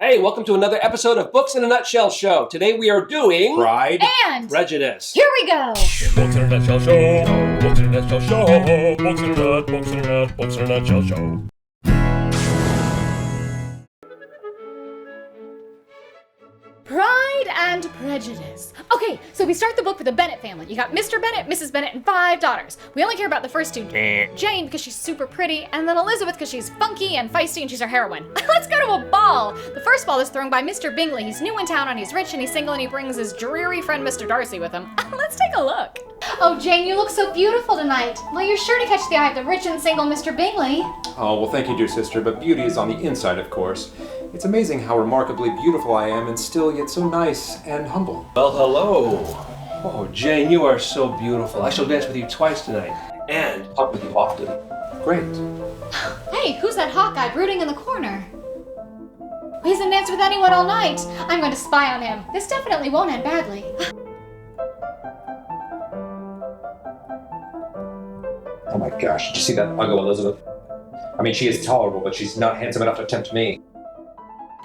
Hey, welcome to another episode of Books in a Nutshell Show. Today we are doing Pride and Prejudice. Here we go. Books in a Nutshell Show. Books in a Nutshell Show. Books in a Nutshell Show. Pride and Prejudice. Okay, so we start the book with the Bennet family. You got Mr. Bennet, Mrs. Bennet, and 5 daughters. We only care about the first two. Jane, because she's super pretty, and then Elizabeth, because she's funky and feisty and she's our heroine. Let's go to a ball. The first ball is thrown by Mr. Bingley. He's new in town and he's rich and he's single and he brings his dreary friend Mr. Darcy with him. Let's take a look. Oh, Jane, you look so beautiful tonight. Well, you're sure to catch the eye of the rich and single Mr. Bingley. Oh, well, thank you, dear sister, but beauty is on the inside, of course. It's amazing how remarkably beautiful I am and still yet so nice and humble. Well, hello. Oh, Jane, you are so beautiful. I shall dance with you twice tonight. And talk with you often. Great. Hey, who's that hot guy brooding in the corner? He hasn't danced with anyone all night. I'm going to spy on him. This definitely won't end badly. Oh my gosh, did you see that ugly Elizabeth? I mean, she is tolerable, but she's not handsome enough to tempt me.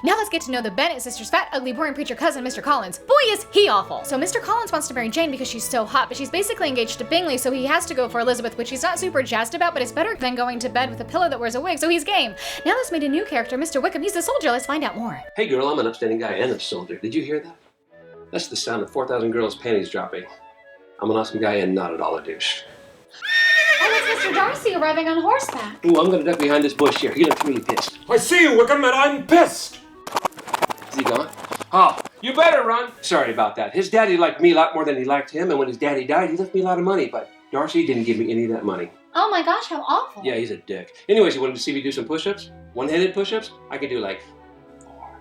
Now let's get to know the Bennet sisters' fat, ugly, boring preacher cousin, Mr. Collins. Boy, is he awful. So Mr. Collins wants to marry Jane because she's so hot, but she's basically engaged to Bingley, so he has to go for Elizabeth, which he's not super jazzed about, but it's better than going to bed with a pillow that wears a wig, so he's game. Now let's meet a new character, Mr. Wickham. He's a soldier. Let's find out more. Hey, girl, I'm an upstanding guy and a soldier. Did you hear that? That's the sound of 4,000 girls' panties dropping. I'm an awesome guy and not at all a douche. Oh, it's Mr. Darcy arriving on horseback. Ooh, I'm gonna duck behind this bush here. He looks really pissed. I see you, Wickham, and I'm pissed! Is he gone? Oh, you better run. Sorry about that. His daddy liked me a lot more than he liked him, and when his daddy died, he left me a lot of money, but Darcy didn't give me any of that money. Oh my gosh, how awful. Yeah, he's a dick. Anyways, you wanted to see me do some push-ups? One-handed push-ups? I could do like 4.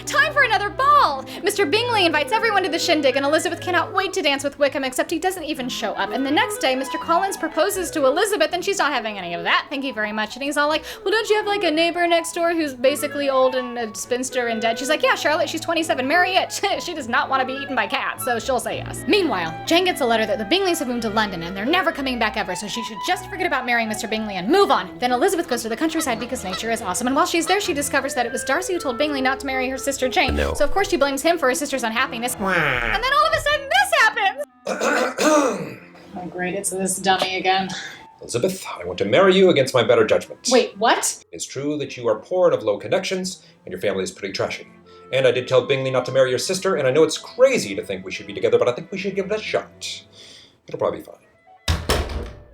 Time for another ball! Mr. Bingley invites everyone to the shindig, and Elizabeth cannot wait to dance with Wickham, except he doesn't even show up. And the next day, Mr. Collins proposes to Elizabeth, and she's not having any of that, thank you very much. And he's all like, well, don't you have like a neighbor next door who's basically old and a spinster and dead? She's like, yeah, Charlotte, she's 27, marry it. She does not want to be eaten by cats, so she'll say yes. Meanwhile, Jane gets a letter that the Bingleys have moved to London, and they're never coming back ever, so she should just forget about marrying Mr. Bingley and move on. Then Elizabeth goes to the countryside because nature is awesome, and while she's there, she discovers that it was Darcy who told Bingley not to marry her sister Jane. No. So of course she blames him for her sister's unhappiness. And then all of a sudden this happens! Oh great, it's this dummy again. Elizabeth, I want to marry you against my better judgment. Wait, what? It's true that you are poor and of low connections, and your family is pretty trashy. And I did tell Bingley not to marry your sister, and I know it's crazy to think we should be together, but I think we should give it a shot. It'll probably be fine.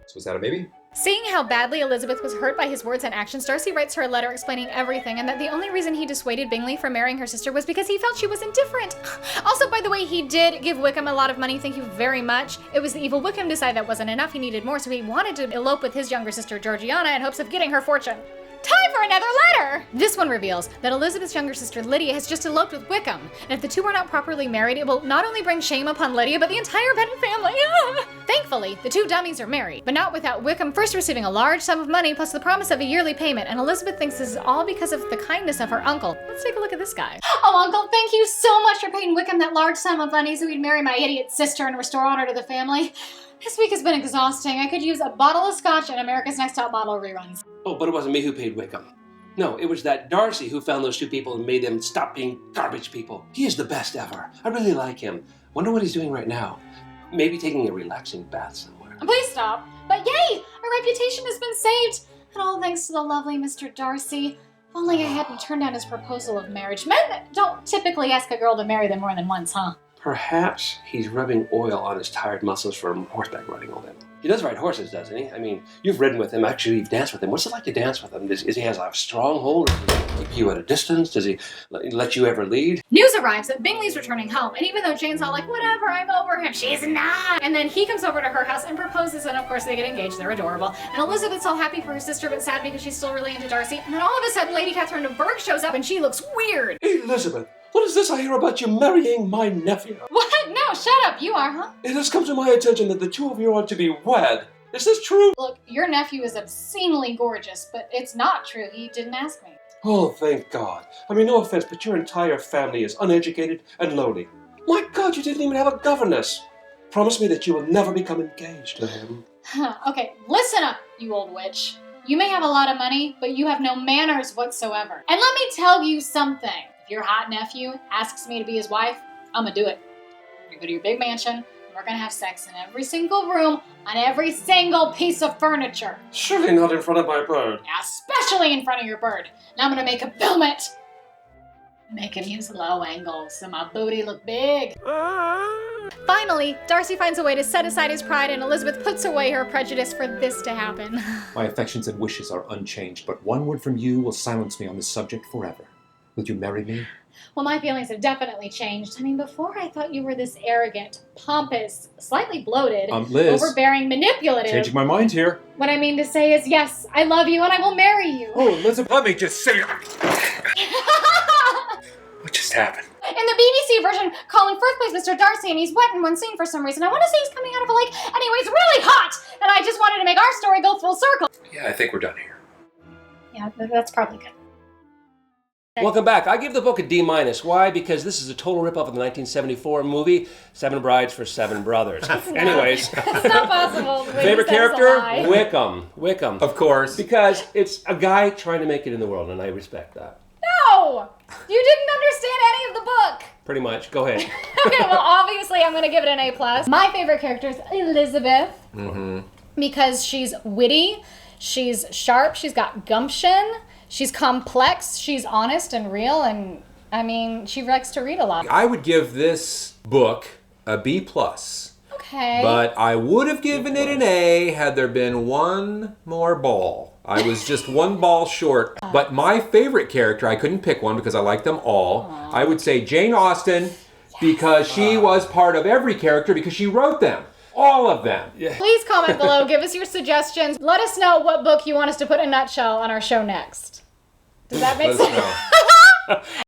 So is that a maybe? Seeing how badly Elizabeth was hurt by his words and actions, Darcy writes her a letter explaining everything and that the only reason he dissuaded Bingley from marrying her sister was because he felt she was indifferent. Also, by the way, he did give Wickham a lot of money, thank you very much. It was the evil Wickham decided that wasn't enough, he needed more, so he wanted to elope with his younger sister Georgiana in hopes of getting her fortune. Time for another letter! This one reveals that Elizabeth's younger sister Lydia has just eloped with Wickham, and if the two are not properly married, it will not only bring shame upon Lydia, but the entire Bennet family. Thankfully, the two dummies are married, but not without Wickham first receiving a large sum of money plus the promise of a yearly payment, and Elizabeth thinks this is all because of the kindness of her uncle. Let's take a look at this guy. Oh, Uncle, thank you so much for paying Wickham that large sum of money so he'd marry my idiot sister and restore honor to the family. This week has been exhausting. I could use a bottle of scotch and America's Next Top Model reruns. Oh, but it wasn't me who paid Wickham. No, it was that Darcy who found those two people and made them stop being garbage people. He is the best ever. I really like him. Wonder what he's doing right now. Maybe taking a relaxing bath somewhere. Please stop. But yay! Our reputation has been saved! And all thanks to the lovely Mr. Darcy. If only I hadn't turned down his proposal of marriage. Men don't typically ask a girl to marry them more than once, huh? Perhaps he's rubbing oil on his tired muscles from horseback riding all day. He does ride horses, doesn't he? I mean, you've ridden with him. Actually, you've danced with him. What's it like to dance with him? Is he has a stronghold? Or does he keep you at a distance? Does he let you ever lead? News arrives that Bingley's returning home, and even though Jane's all like, whatever, I'm over him, she's not. And then he comes over to her house and proposes, and of course they get engaged. They're adorable. And Elizabeth's all happy for her sister, but sad because she's still really into Darcy. And then all of a sudden, Lady Catherine of Berg shows up, and she looks weird. Elizabeth, what is this I hear about you marrying my nephew? What? No, shut up. You are, huh? It has come to my attention that the two of you are to be wed. Is this true? Look, your nephew is obscenely gorgeous, but it's not true. He didn't ask me. Oh, thank God. I mean, no offense, but your entire family is uneducated and lowly. My God, you didn't even have a governess. Promise me that you will never become engaged to him. Okay, listen up, you old witch. You may have a lot of money, but you have no manners whatsoever. And let me tell you something. If your hot nephew asks me to be his wife, I'm gonna do it. We're gonna go to your big mansion, and we're gonna have sex in every single room, on every single piece of furniture. Surely not in front of my bird. Especially in front of your bird. And I'm gonna make him film it. Make him use low angles so my booty look big. Finally, Darcy finds a way to set aside his pride and Elizabeth puts away her prejudice for this to happen. My affections and wishes are unchanged, but one word from you will silence me on this subject forever. Will you marry me? Well, my feelings have definitely changed. I mean, before I thought you were this arrogant, pompous, slightly bloated, Liz, overbearing, manipulative. changing my mind here. What I mean to say is, yes, I love you and I will marry you. Oh, Elizabeth, let me just say it. What just happened? In the BBC version, Colin Firth plays Mr. Darcy and he's wet in one scene for some reason. I want to say he's coming out of a lake. Anyway, it's really hot! And I just wanted to make our story go full circle. Yeah, I think we're done here. Yeah, that's probably good. Welcome back. I give the book a D-. Why? Because this is a total ripoff of the 1974 movie, Seven Brides for Seven Brothers. Anyways. It's not possible. Favorite character? Wickham. Of course. Because it's a guy trying to make it in the world, and I respect that. No! You didn't understand any of the book. Pretty much. Go ahead. Okay, well, obviously I'm going to give it an A+. My favorite character is Elizabeth. Because she's witty, she's sharp, she's got gumption, she's complex, she's honest and real, and, I mean, she likes to read a lot. I would give this book a B+. Okay. But I would have given it an A had there been one more ball. I was just one ball short. But my favorite character, I couldn't pick one because I like them all. I would say Jane Austen because she was part of every character because she wrote them. All of them. Yeah. Please comment below, give us your suggestions. Let us know what book you want us to put in a nutshell on our show next. Does that make Let us sense? know.